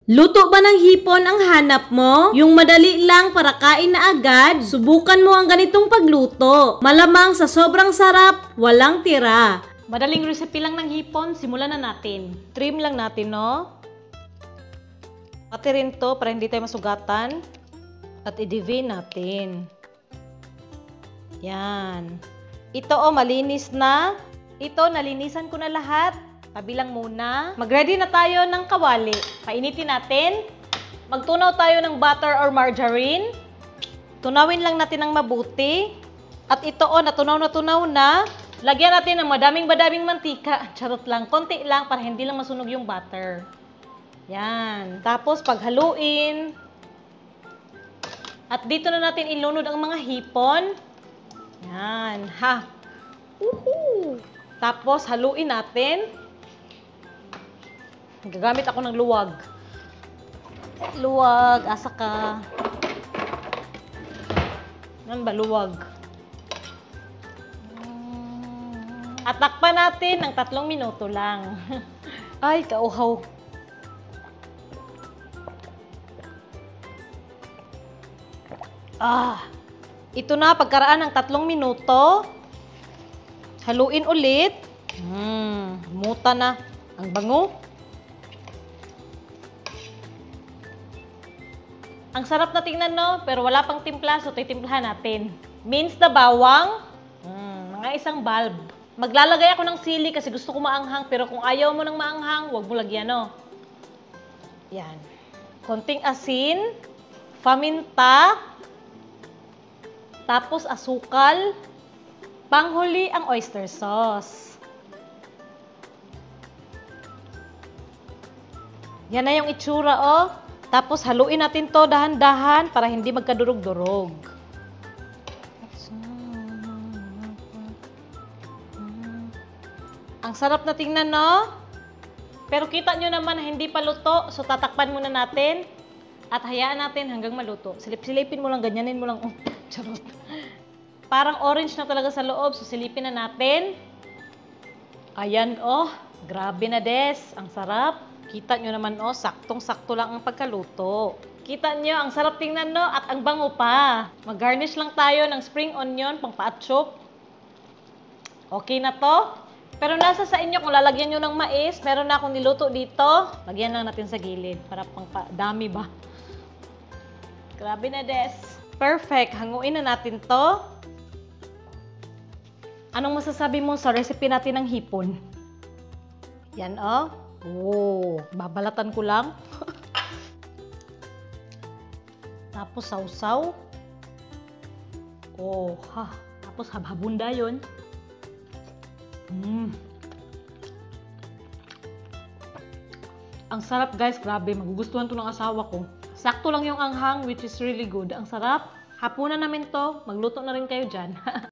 Luto ba ng hipon ang hanap mo? Yung madali lang para kain na agad? Subukan mo ang ganitong pagluto. Malamang sa sobrang sarap, walang tira. Madaling recipe lang ng hipon, simulan na natin. Trim lang natin, no? Pati rin to para hindi tayo masugatan. At i-devein natin. Yan. Ito malinis na. Ito, nalinisan ko na lahat. Tabi lang muna. Mag-ready na tayo ng kawali. Painitin natin. Magtunaw tayo ng butter or margarine. Tunawin lang natin ng mabuti. At ito natunaw na. Lagyan natin ng madaming mantika. Charot lang. Konti lang para hindi lang masunog yung butter. Yan. Tapos paghaluin. At dito na natin ilunod ang mga hipon. Yan. Ha. Woohoo! Tapos haluin natin. Gagamit ako ng luwag. Luwag, asa ka. Ano ba, luwag? At takpan natin ng 3 minuto lang. Ay, kauhaw. Ito na, pagkaraan ng 3 minuto. Haluin ulit. Muta na. Ang bango. Ang sarap na tingnan, no? Pero wala pang timpla, so titimplahan natin. Minced na bawang. Mga isang bulb. Maglalagay ako ng sili kasi gusto ko maanghang. Pero kung ayaw mo ng maanghang, huwag mo lagyan, no? Yan. Konting asin. Paminta. Tapos asukal. Panghuli ang oyster sauce. Yan na yung itsura, oh. Tapos haluin natin to dahan-dahan para hindi magkadurog-durog. Ang sarap na tingnan, no? Pero kita nyo naman na hindi pa luto, so tatakpan muna natin at hayaan natin hanggang maluto. Silip-silipin mo lang, ganyanin mo lang. Charot. Parang orange na talaga sa loob, so silipin na natin. Ayan, oh. Grabe na des. Ang sarap. Kita nyo naman, oh, saktong-sakto lang ang pagkaluto. Kita nyo, ang sarap tingnan, no? At ang bango pa. Mag-garnish lang tayo ng spring onion, pang pa-atchop. Okay na to. Pero nasa sa inyo kung lalagyan nyo ng mais. Meron na akong niluto dito. Lagyan lang natin sa gilid para pang dami ba. Grabe na, des. Perfect. Hanguin na natin to. Anong masasabi mo sa recipe natin ng hipon? Yan, oh. Oh, babalatan ko lang. Tapos sausaw. Oh, ha. Tapos habhabunda yun. Ang sarap, guys. Grabe. Magugustuhan to ng asawa ko. Sakto lang yung anghang, which is really good. Ang sarap. Hapunan namin to. Magluto na rin kayo dyan.